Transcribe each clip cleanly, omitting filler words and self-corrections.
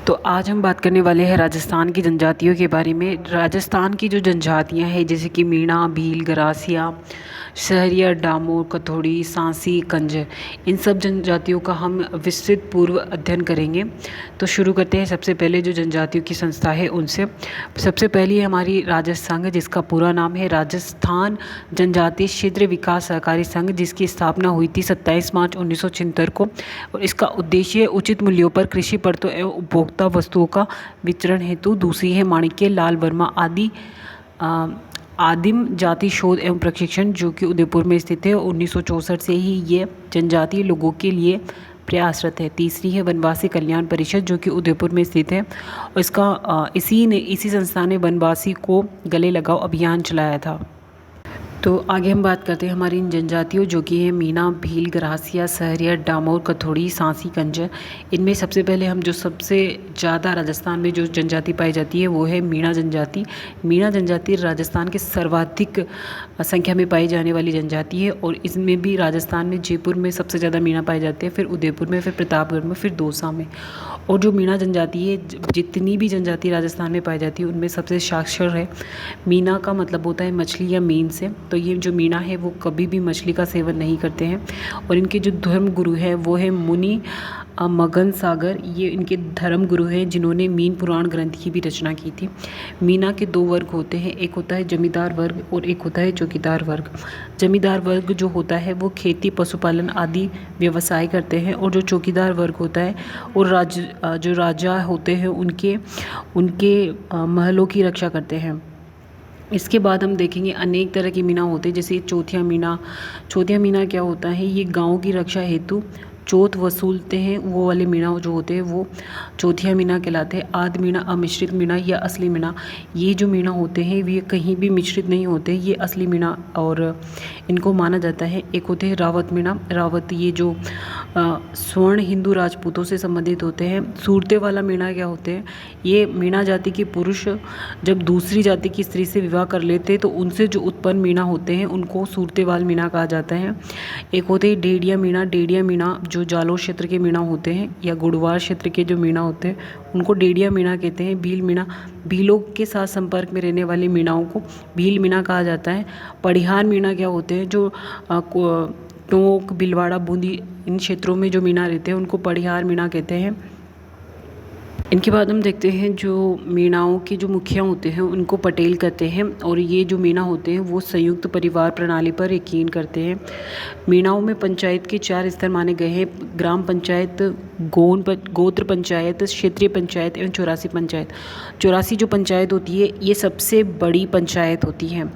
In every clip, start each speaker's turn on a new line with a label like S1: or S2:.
S1: तो आज हम बात करने वाले हैं राजस्थान की जनजातियों के बारे में। राजस्थान की जो जनजातियां हैं जैसे कि मीणा, भील, गरासिया, सहरिया, डामोर, कथोड़ी, सांसी, कंज, इन सब जनजातियों का हम विस्तृत पूर्व अध्ययन करेंगे। तो शुरू करते हैं सबसे पहले जो जनजातियों की संस्था है उनसे। सबसे पहली है हमारी राजसंघ, जिसका पूरा नाम है राजस्थान जनजातीय क्षेत्र विकास सहकारी संघ, जिसकी स्थापना हुई थी 27 मार्च 1976 को। और इसका उद्देश्य उचित मूल्यों पर कृषि परतों एवं उपभोक्ता वस्तुओं का वितरण हेतु। दूसरी है माणिक्य लाल वर्मा आदिम जाति शोध एवं प्रशिक्षण, जो कि उदयपुर में स्थित है। 1964 से ही ये जनजातीय लोगों के लिए प्रयासरत है। तीसरी है वनवासी कल्याण परिषद, जो कि उदयपुर में स्थित है और इसका इसी संस्था ने वनवासी को गले लगाओ अभियान चलाया था। तो आगे हम बात करते हैं हमारी इन जनजातियों, जो कि है मीणा, भील, गरासिया, सहरिया, डामोर, कथोड़ी, सांसी, कंजर। इनमें सबसे पहले हम जो सबसे ज़्यादा राजस्थान में जो जनजाति पाई जाती है वो है मीणा जनजाति। मीणा जनजाति राजस्थान के सर्वाधिक संख्या में पाई जाने वाली जनजाति है और इसमें भी राजस्थान में जयपुर में सबसे ज़्यादा मीणा पाए जाते हैं, फिर उदयपुर में, फिर प्रतापगढ़ में, फिर दौसा में। और जो मीणा जनजाति है, जितनी भी जनजाति राजस्थान में पाई जाती है उनमें सबसे साक्षर है। मीणा का मतलब होता है मछली या मीन से। तो ये जो मीणा है वो कभी भी मछली का सेवन नहीं करते हैं। और इनके जो धर्म गुरु है वो है मुनि मगन सागर। ये इनके धर्म गुरु हैं जिन्होंने मीन पुराण ग्रंथ की भी रचना की थी। मीणा के दो वर्ग होते हैं, एक होता है जमींदार वर्ग और एक होता है चौकीदार वर्ग। जमींदार वर्ग जो होता है वो खेती, पशुपालन आदि व्यवसाय करते हैं और जो चौकीदार वर्ग होता है और जो राजा होते हैं उनके महलों की रक्षा करते हैं। इसके बाद हम देखेंगे अनेक तरह की मीणा होते हैं, जैसे चौथिया मीणा। चौथिया मीणा क्या होता है? ये गांव की रक्षा हेतु चौथ वसूलते हैं, वो वाले मीणा जो होते हैं वो चौथिया मीणा कहलाते हैं। आद मीणा, अमिश्रित मीणा या असली मीणा, ये जो मीणा होते हैं ये कहीं भी मिश्रित नहीं होते, ये असली मीणा और इनको माना जाता है। एक होते हैं रावत मीणा। रावत ये जो स्वर्ण हिंदू राजपूतों से संबंधित होते हैं। सूरते वाला मीणा क्या होते हैं? ये मीणा जाति के पुरुष जब दूसरी जाति की स्त्री से विवाह कर लेते हैं तो उनसे जो उत्पन्न मीणा होते हैं उनको सूरतेवाल मीणा कहा जाता है। एक होते हैं डेढ़िया मीणा। डेढ़िया मीणा जो जालोर क्षेत्र के मीणा होते हैं या गुड़वार क्षेत्र के जो मीणा होते हैं उनको डेढ़िया मीणा कहते हैं। भील मीणा, भीलों के साथ संपर्क में रहने वाली मीणाओं को भील मीणा कहा जाता है। पड़िहार मीणा क्या होते हैं? जो टोंक, भीलवाड़ा, बूंदी इन क्षेत्रों में जो मीणा रहते हैं उनको पड़िहार मीणा कहते हैं। इनके बाद हम देखते हैं जो मीणाओं के जो मुखिया होते हैं उनको पटेल कहते हैं और ये जो मीणा होते हैं वो संयुक्त परिवार प्रणाली पर यकीन करते हैं। मीणाओं में पंचायत के 4 स्तर माने गए हैं: ग्राम पंचायत, गोत्र पंचायत, क्षेत्रीय पंचायत एवं 84 पंचायत। 84 जो पंचायत होती है ये सबसे बड़ी पंचायत होती है।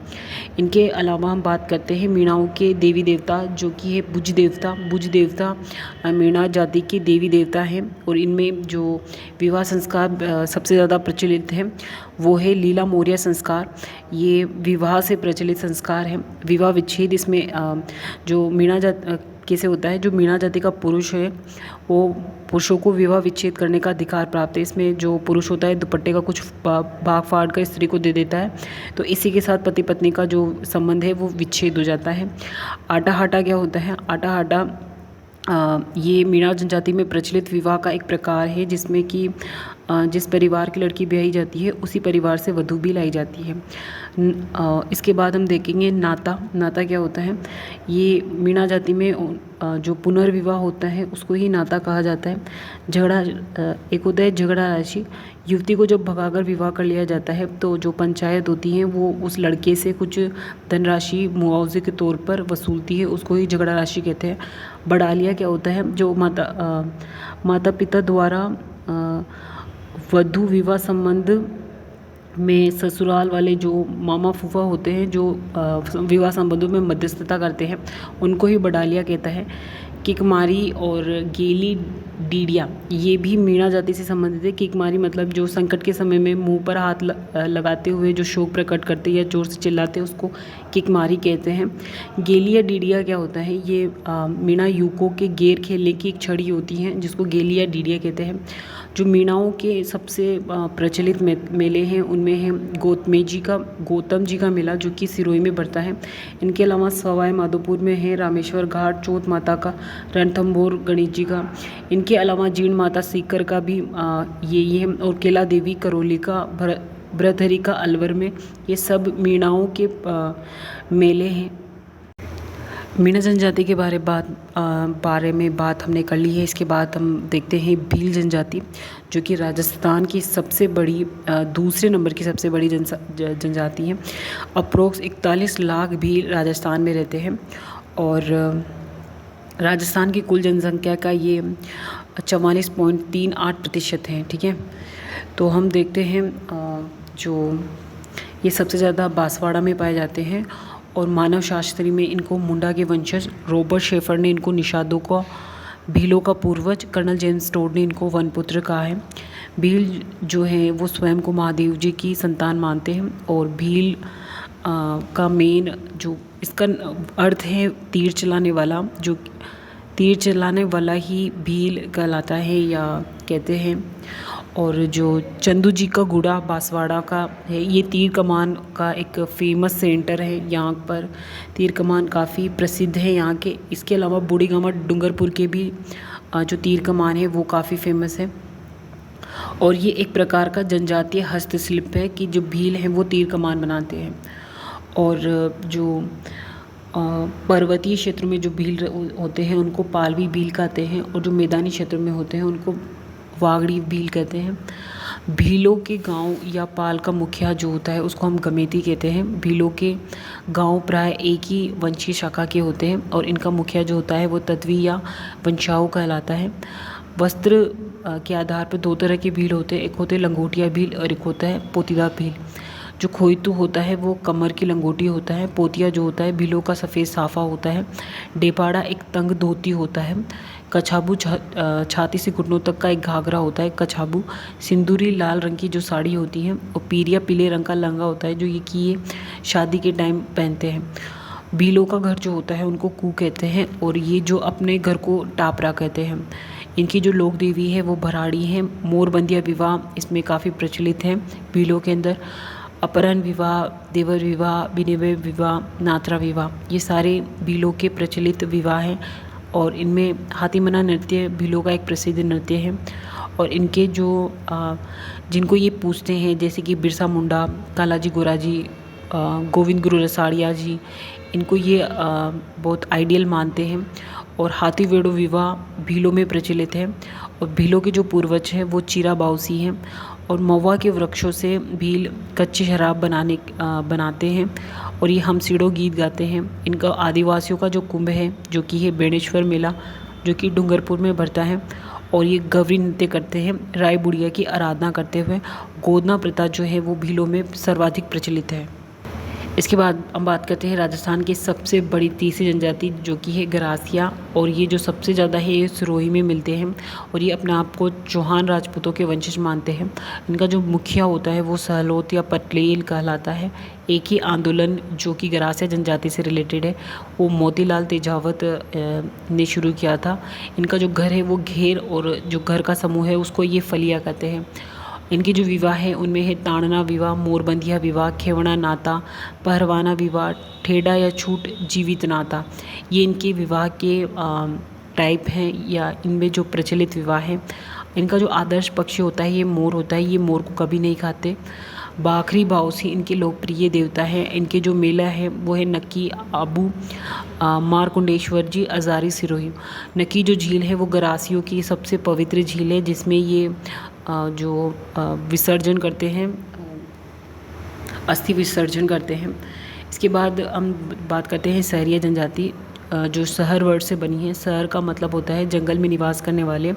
S1: इनके अलावा हम बात करते हैं मीणाओं के देवी देवता, जो कि है भुज देवता। भुज देवता मीणा जाति के देवी देवता हैं और इनमें जो विवाह संस्कार सबसे ज़्यादा प्रचलित है वो है लीला मौर्य संस्कार। ये विवाह से प्रचलित संस्कार है। विवाह विच्छेद इसमें जो मीणा जाति कैसे होता है? जो मीणा जाति का पुरुष है वो पुरुषों को विवाह विच्छेद करने का अधिकार प्राप्त है। इसमें जो पुरुष होता है दुपट्टे का कुछ भाग फाड़ कर स्त्री को दे देता है, तो इसी के साथ पति पत्नी का जो संबंध है वो विच्छेद हो जाता है। आटा हाटा क्या होता है? आटा हाटा ये मीणा जनजाति में प्रचलित विवाह का एक प्रकार है जिसमें कि जिस परिवार की लड़की ब्याही जाती है उसी परिवार से वधू भी लाई जाती है। इसके बाद हम देखेंगे नाता। नाता क्या होता है? ये मीणा जाति में जो पुनर्विवाह होता है उसको ही नाता कहा जाता है। झगड़ा एक होता है झगड़ा राशि। युवती को जब भगाकर विवाह कर लिया जाता है तो जो पंचायत होती है वो उस लड़के से कुछ धनराशि मुआवजे के तौर पर वसूलती है, उसको ही झगड़ा राशि कहते हैं। बड़ालिया क्या होता है? जो माता पिता द्वारा वधू विवाह संबंध में ससुराल वाले जो मामा फूफा होते हैं जो विवाह संबंधों में मध्यस्थता करते हैं उनको ही बड़ालिया कहता है। किकमारी और गेली डीडिया ये भी मीणा जाति से संबंधित है। किकमारी मतलब जो संकट के समय में मुंह पर हाथ लगाते हुए जो शोक प्रकट करते या जोर से चिल्लाते हैं उसको किकमारी कहते हैं। गेलिया डीडिया क्या होता है? ये मीणा युवकों के गेर खेलने की एक छड़ी होती है जिसको गेलिया डीडिया कहते हैं। जो मीणाओं के सबसे प्रचलित मेले हैं उनमें है गौतम जी का मेला जो कि सिरोही में बढ़ता है। इनके अलावा सवाई माधोपुर में है रामेश्वर घाट चौथ माता का, रणथंभौर गणेश जी का। इनके अलावा जीण माता सीकर का भी यही है, और केला देवी करौली का, भरथरी का अलवर में। ये सब मीणाओं के मेले हैं। मीणा जनजाति के बारे में बात हमने कर ली है। इसके बाद हम देखते हैं भील जनजाति, जो कि राजस्थान की सबसे बड़ी दूसरे नंबर की सबसे बड़ी जनजाति है। अप्रोक्स 41 लाख भील राजस्थान में रहते हैं, और राजस्थान की कुल जनसंख्या का ये 44.38% है। ठीक है, तो हम देखते हैं जो ये सबसे ज़्यादा बांसवाड़ा में पाए जाते हैं, और मानव शास्त्री में इनको मुंडा के वंशज रॉबर्ट शेफर ने इनको निषादों का भीलों का पूर्वज, कर्नल जेम्स टोड ने इनको वनपुत्र कहा है। भील जो है वो स्वयं को महादेव जी की संतान मानते हैं, और भील का मेन जो इसका अर्थ है तीर चलाने वाला, जो तीर चलाने वाला ही भील कहलाता है या कहते हैं। और जो चंदू जी का गुड़ा बांसवाड़ा का है, ये तीर कमान का एक फेमस सेंटर है। यहाँ पर तीर कमान काफ़ी प्रसिद्ध है यहाँ के। इसके अलावा बूढ़ी गामा डूंगरपुर के भी जो तीर कमान है वो काफ़ी फेमस है। और ये एक प्रकार का जनजातीय हस्तशिल्प है कि जो भील हैं वो तीर कमान बनाते हैं। और जो पर्वतीय क्षेत्र में जो भील होते हैं उनको पालवी भील कहते हैं, और जो मैदानी क्षेत्र में होते हैं उनको वागड़ी भील कहते हैं। भीलों के गांव या पाल का मुखिया जो होता है उसको हम गमेती कहते हैं। भीलों के गांव प्राय एक ही वंशीय शाखा के होते हैं, और इनका मुखिया जो होता है वो तत्वी या वंशाऊ कहलाता है। वस्त्र के आधार पर दो तरह के भील होते हैं, एक होते हैं लंगोटिया भील और एक होता है पोतीदार भील। जो खोइतू होता है वो कमर की लंगोटी होता है। पोतिया जो होता है भीलों का सफ़ेद साफा होता है। डेपाड़ा एक तंग धोती होता है। कछाबू छाती से घुटनों तक का एक घाघरा होता है कछाबू। सिंदूरी लाल रंग की जो साड़ी होती है, और पीरिया पीले रंग का लहंगा होता है जो ये शादी के टाइम पहनते हैं। भीलों का घर जो होता है उनको कू कहते हैं, और ये जो अपने घर को टापरा कहते हैं। इनकी जो लोक देवी है वो भराड़ी है। मोरबंदिया विवाह इसमें काफ़ी प्रचलित है भीलों के अंदर। अपहरण विवाह, देवर विवाह, विनिमय विवाह, नात्रा विवाह, ये सारे भीलों के प्रचलित विवाह हैं। और इनमें हाथीमना नृत्य भीलों का एक प्रसिद्ध नृत्य है। और इनके जो जिनको ये पूजते हैं जैसे कि बिरसा मुंडा, कालाजी गोराजी, गोविंद गुरु रसाड़िया जी, इनको ये बहुत आइडियल मानते हैं। और हाथी वेड़ो विवाह भीलों में प्रचलित है। और भीलों के जो पूर्वज हैं वो चीरा बाउसी हैं। और महुआ के वृक्षों से भील कच्ची शराब बनाते हैं, और ये हमसिड़ो गीत गाते हैं। इनका आदिवासियों का जो कुंभ है जो कि है बेणेश्वर मेला, जो कि डूंगरपुर में बढ़ता है। और ये गौरी नृत्य करते हैं राय बुढ़िया की आराधना करते हुए। गोदना प्रथा जो है वो भीलों में सर्वाधिक प्रचलित है। इसके बाद हम बात करते हैं राजस्थान की सबसे बड़ी तीसरी जनजाति जो कि है गरासिया। और ये जो सबसे ज़्यादा है ये सिरोही में मिलते हैं, और ये अपने आप को चौहान राजपूतों के वंशज मानते हैं। इनका जो मुखिया होता है वो सहलोत या पटलेल कहलाता है। एक ही आंदोलन जो कि गरासिया जनजाति से रिलेटेड है वो मोतीलाल तेजावत ने शुरू किया था। इनका जो घर है वो घेर, और जो घर का समूह है उसको ये फलिया कहते हैं। इनके जो विवाह है उनमें है ताड़ना विवाह, मोरबंदिया विवाह, खेवड़ा नाता, पहरवाना विवाह, ठेडा या छूट जीवित नाता। ये इनके विवाह के टाइप हैं या इनमें जो प्रचलित विवाह है। इनका जो आदर्श पक्षी होता है ये मोर होता है। ये मोर को कभी नहीं खाते। बाखरी बाउसी इनके लोकप्रिय देवता है। इनके जो मेला है वो है नक्की आबू, मारकुंडेश्वर जी, अजारी सिरोही। नक्की जो झील है वो गरासियों की सबसे पवित्र झील है, जिसमें ये जो विसर्जन करते हैं, अस्थि विसर्जन करते हैं। इसके बाद हम बात करते हैं सहरिया जनजाति, जो शहर वर्ड से बनी है। शहर का मतलब होता है जंगल में निवास करने वाले।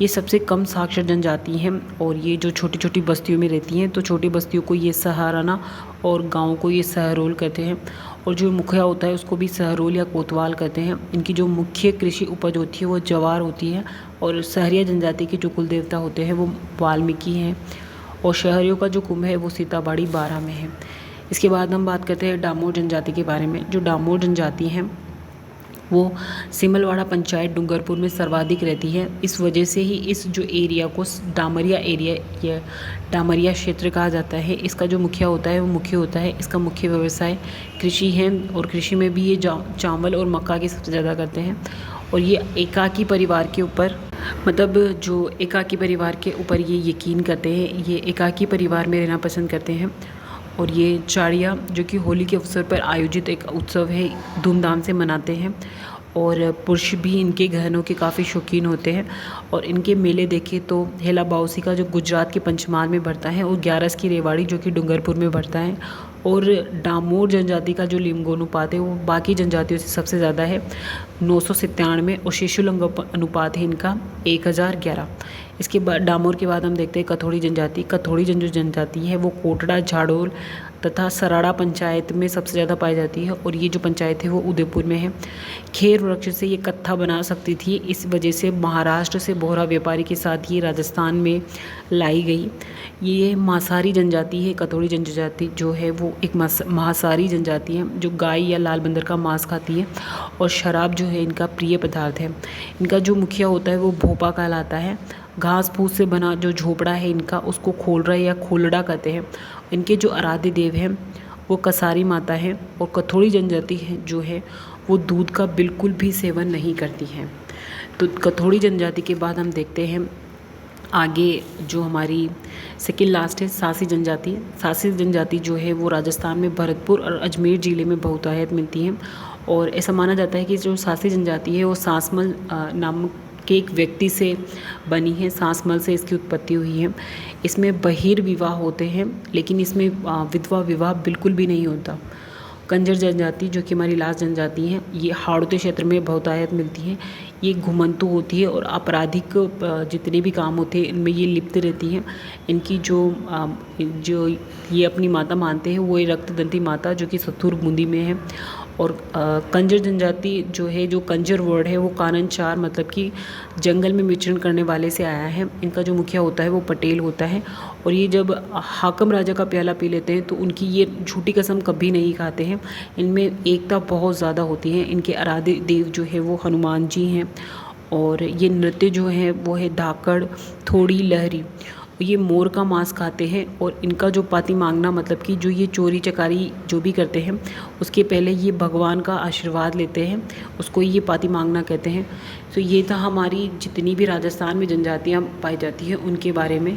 S1: ये सबसे कम साक्षर जनजाति हैं, और ये जो छोटी छोटी बस्तियों में रहती हैं। तो छोटी बस्तियों को ये सहाराना और गाँव को ये सहरोल कहते हैं। और जो मुखिया होता है उसको भी सहरोल या कोतवाल कहते हैं। इनकी जो मुख्य कृषि उपज होती है वो ज्वार होती है। और सहरिया जनजाति के जो कुल देवता होते हैं वो वाल्मीकि हैं। और शहरियों का जो कुंभ है वो सीताबाड़ी 12 में है। इसके बाद हम बात करते हैं डामोर जनजाति के बारे में। जो डामोर जनजाति हैं वो सिमलवाड़ा पंचायत डूंगरपुर में सर्वाधिक रहती है। इस वजह से ही इस जो एरिया को डामरिया एरिया या डामरिया क्षेत्र कहा जाता है। इसका जो मुखिया होता है वो मुख्य होता है। इसका मुख्य व्यवसाय कृषि है और कृषि में भी ये चावल और मक्का की सबसे ज़्यादा करते हैं। और ये एकाकी परिवार के ऊपर मतलब जो एकाकी परिवार के ऊपर ये यकीन करते हैं, ये एकाकी परिवार में रहना पसंद करते हैं। और ये चाड़िया जो कि होली के अवसर पर आयोजित एक उत्सव है, धूमधाम से मनाते हैं। और पुरुष भी इनके गहनों के काफ़ी शौकीन होते हैं। और इनके मेले देखें तो हेला बाउसी का जो गुजरात के पंचमहाल में बढ़ता है, और 11 की रेवाड़ी जो कि डूंगरपुर में बढ़ता है। और डामोर जनजाति का जो लिंगोनुपात है वो बाकी जनजातियों से सबसे ज़्यादा है, 997, और शिशुलिंग अनुपात है इनका 1011। इसके बाद डामोर के बाद हम देखते हैं कथोड़ी जनजाति। कथोड़ी जो जनजाति है वो कोटड़ा, झाड़ोल तथा सराड़ा पंचायत में सबसे ज़्यादा पाई जाती है। और ये जो पंचायत है वो उदयपुर में है। खेर वृक्ष से ये कत्था बना सकती थी, इस वजह से महाराष्ट्र से बोहरा व्यापारी के साथ ये राजस्थान में लाई गई। ये मांसाहारी जनजाति है। कथोड़ी जनजाति जो है वो एक मांसाहारी जनजाति है जो गाय या लाल बंदर का मांस खाती है। और शराब जो है इनका प्रिय पदार्थ है। इनका जो मुखिया होता है वो भोपा कहलाता है। घास फूस से बना जो झोपड़ा है इनका, उसको खोलरा या खोलड़ा कहते हैं। इनके जो आराध्य देव हैं वो कसारी माता है। और कथोड़ी जनजाति है जो है वो दूध का बिल्कुल भी सेवन नहीं करती है। तो कथोड़ी जनजाति के बाद हम देखते हैं आगे जो हमारी सेकेंड लास्ट है सासी जनजाति। सासी जनजाति जो है वो राजस्थान में भरतपुर और अजमेर ज़िले में बहुतायत मिलती है। और ऐसा माना जाता है कि जो सासी जनजाति है वो सांसमल नामक के एक व्यक्ति से बनी है। सांसमल से इसकी उत्पत्ति हुई है। इसमें बहिर्विवाह होते हैं, लेकिन इसमें विधवा विवाह बिल्कुल भी नहीं होता। कंजर जनजाति जो कि हमारी लास्ट जनजाति है, ये हाड़ौती क्षेत्र में बहुतायत मिलती है। ये घुमंतु होती है और आपराधिक जितने भी काम होते हैं इनमें ये लिप्त रहती हैं। इनकी जो ये अपनी माता मानते हैं वो ये रक्तदंती माता जो कि सत्थुर बूंदी में है। और कंजर जनजाति जो है, जो कंजर वर्ड है वो कानन चार मतलब कि जंगल में विचरण करने वाले से आया है। इनका जो मुखिया होता है वो पटेल होता है। और ये जब हाकम राजा का प्याला पी लेते हैं तो उनकी ये झूठी कसम कभी नहीं खाते हैं। इनमें एकता बहुत ज़्यादा होती है। इनके आराध्य देव जो है वो हनुमान जी हैं। और ये नृत्य जो है वो है धाकड़, थोड़ी, लहरी। ये मोर का मांस खाते हैं। और इनका जो पाती मांगना मतलब कि जो ये चोरी चकारी जो भी करते हैं उसके पहले ये भगवान का आशीर्वाद लेते हैं, उसको ये पाती मांगना कहते हैं। तो ये था हमारी जितनी भी राजस्थान में जनजातियाँ पाई जाती हैं उनके बारे में।